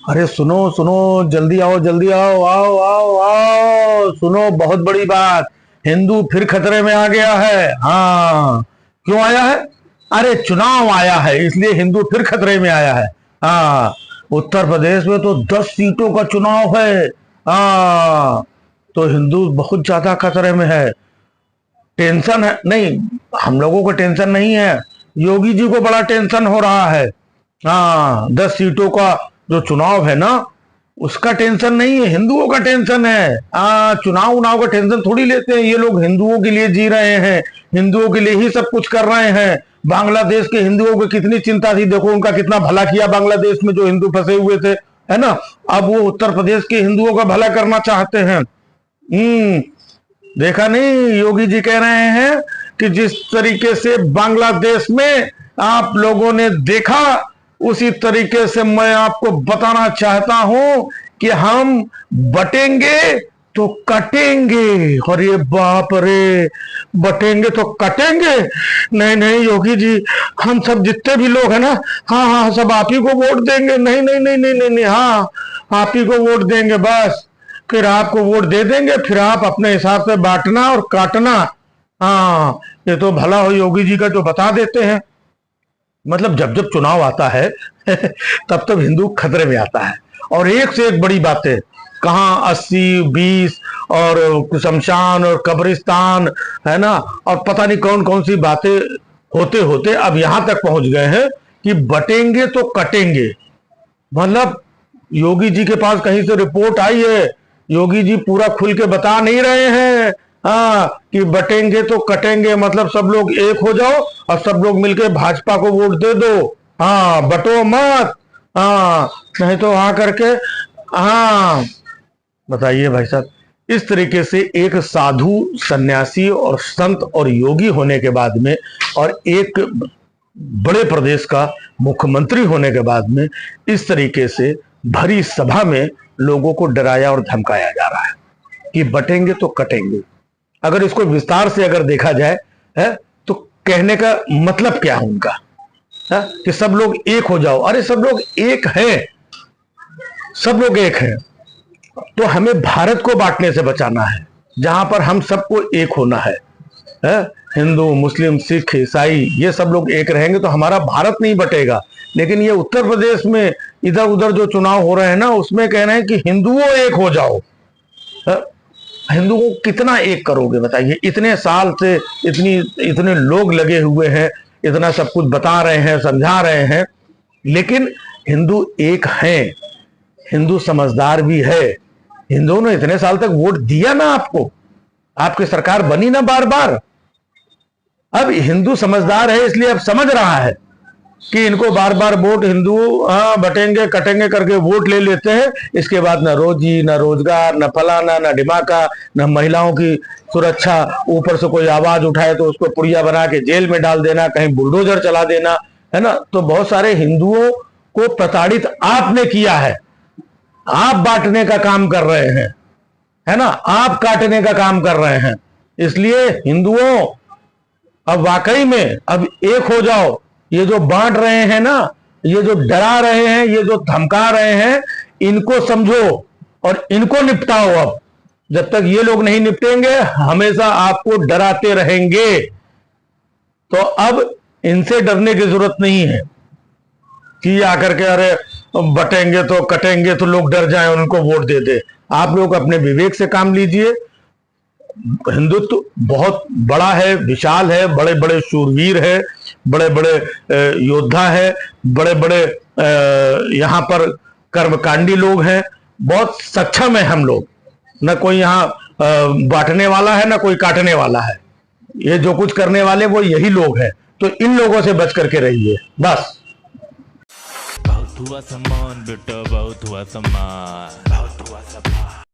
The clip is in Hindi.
अरे सुनो सुनो, जल्दी आओ जल्दी आओ, आओ आओ आओ, सुनो बहुत बड़ी बात। हिंदू फिर खतरे में आ गया है। हाँ, क्यों आया है? अरे चुनाव आया है, इसलिए हिंदू फिर खतरे में आया है। हाँ, उत्तर प्रदेश में तो 10 सीटों का चुनाव है। हाँ, तो हिंदू बहुत ज्यादा खतरे में है। टेंशन है नहीं, हम लोगों को टेंशन नहीं है, योगी जी को बड़ा टेंशन हो रहा है। हाँ, 10 सीटों का जो चुनाव है ना, उसका टेंशन नहीं है, हिंदुओं का टेंशन है। चुनाव उनाव का टेंशन थोड़ी लेते हैं ये लोग, हिंदुओं के लिए जी रहे हैं, हिंदुओं के लिए ही सब कुछ कर रहे हैं। बांग्लादेश के हिंदुओं को कितनी चिंता थी, देखो उनका कितना भला किया बांग्लादेश में जो हिंदू फंसे हुए थे, है ना। अब वो उत्तर प्रदेश के हिंदुओं का भला करना चाहते हैं। देखा नहीं, योगी जी कह रहे हैं कि जिस तरीके से बांग्लादेश में आप लोगों ने देखा, उसी तरीके से मैं आपको बताना चाहता हूं कि हम बटेंगे तो कटेंगे। अरे बाप रे, बटेंगे तो कटेंगे? नहीं नहीं योगी जी, हम सब जितने भी लोग हैं ना, हाँ हाँ, सब आप ही को वोट देंगे। नहीं नहीं नहीं नहीं नहीं, नहीं, हाँ, आप ही को वोट देंगे बस। फिर आपको वोट दे देंगे, फिर आप अपने हिसाब से बांटना और काटना। हाँ, ये तो भला हो योगी जी का जो बता देते हैं। मतलब जब जब चुनाव आता है तब तब हिंदू खतरे में आता है, और एक से एक बड़ी बातें। कहाँ 80-20 और शमशान और कब्रिस्तान, है ना, और पता नहीं कौन कौन सी बातें होते होते अब यहां तक पहुंच गए हैं कि बटेंगे तो कटेंगे। मतलब योगी जी के पास कहीं से रिपोर्ट आई है, योगी जी पूरा खुल के बता नहीं रहे हैं। हाँ, कि बटेंगे तो कटेंगे, मतलब सब लोग एक हो जाओ और सब लोग मिलकर भाजपा को वोट दे दो। हाँ, बटो मत। हाँ, नहीं तो वहां करके। हाँ, बताइए भाई साहब, इस तरीके से एक साधु सन्यासी और संत और योगी होने के बाद में, और एक बड़े प्रदेश का मुख्यमंत्री होने के बाद में, इस तरीके से भरी सभा में लोगों को डराया और धमकाया जा रहा है कि बटेंगे तो कटेंगे। अगर इसको विस्तार से अगर देखा जाए, है, तो कहने का मतलब क्या है उनका, है, कि सब लोग एक हो जाओ। अरे सब लोग एक हैं, सब लोग एक हैं, तो हमें भारत को बांटने से बचाना है, जहां पर हम सबको एक होना है। हिंदू मुस्लिम सिख ईसाई ये सब लोग एक रहेंगे तो हमारा भारत नहीं बटेगा। लेकिन ये उत्तर प्रदेश में इधर उधर जो चुनाव हो रहे हैं ना, उसमें कह रहे हैं कि हिंदुओं एक हो जाओ। हिंदुओं को कितना एक करोगे बताइए? इतने साल से इतने लोग लगे हुए हैं, इतना सब कुछ बता रहे हैं, समझा रहे हैं, लेकिन हिंदू एक हैं, हिंदू समझदार भी है। हिंदुओं ने इतने साल तक वोट दिया ना आपको, आपकी सरकार बनी ना बार बार। अब हिंदू समझदार है, इसलिए अब समझ रहा है कि इनको बार बार वोट हिंदू बटेंगे कटेंगे करके वोट ले लेते हैं। इसके बाद ना रोजी, ना रोजगार, ना फलाना, ना डिमाका, ना महिलाओं की सुरक्षा, ऊपर से कोई आवाज उठाए तो उसको पुड़िया बना के जेल में डाल देना, कहीं बुलडोजर चला देना, है ना। तो बहुत सारे हिंदुओं को प्रताड़ित आपने किया है, आप बांटने का काम कर रहे हैं, है ना, आप काटने का काम कर रहे हैं। इसलिए हिंदुओं, अब वाकई में अब एक हो जाओ। ये जो बांट रहे हैं ना, ये जो डरा रहे हैं, ये जो धमका रहे हैं, इनको समझो और इनको निपटाओ। अब जब तक ये लोग नहीं निपटेंगे, हमेशा आपको डराते रहेंगे। तो अब इनसे डरने की जरूरत नहीं है कि आकर के अरे बटेंगे तो कटेंगे तो लोग डर जाएं, उनको वोट दे दे। आप लोग अपने विवेक से काम लीजिए। हिंदुत्व बहुत बड़ा है, विशाल है, बड़े बड़े शूरवीर है, बड़े बड़े योद्धा है, बड़े बड़े यहाँ पर कर्मकांडी लोग हैं, बहुत सक्षम है हम लोग। न कोई यहाँ बांटने वाला है, न कोई काटने वाला है। ये जो कुछ करने वाले वो यही लोग हैं। तो इन लोगों से बच करके रहिए बस। बहुत हुआ सम्मान बेटा, बहुत हुआ सम्मान, बहुत हुआ सम्मान।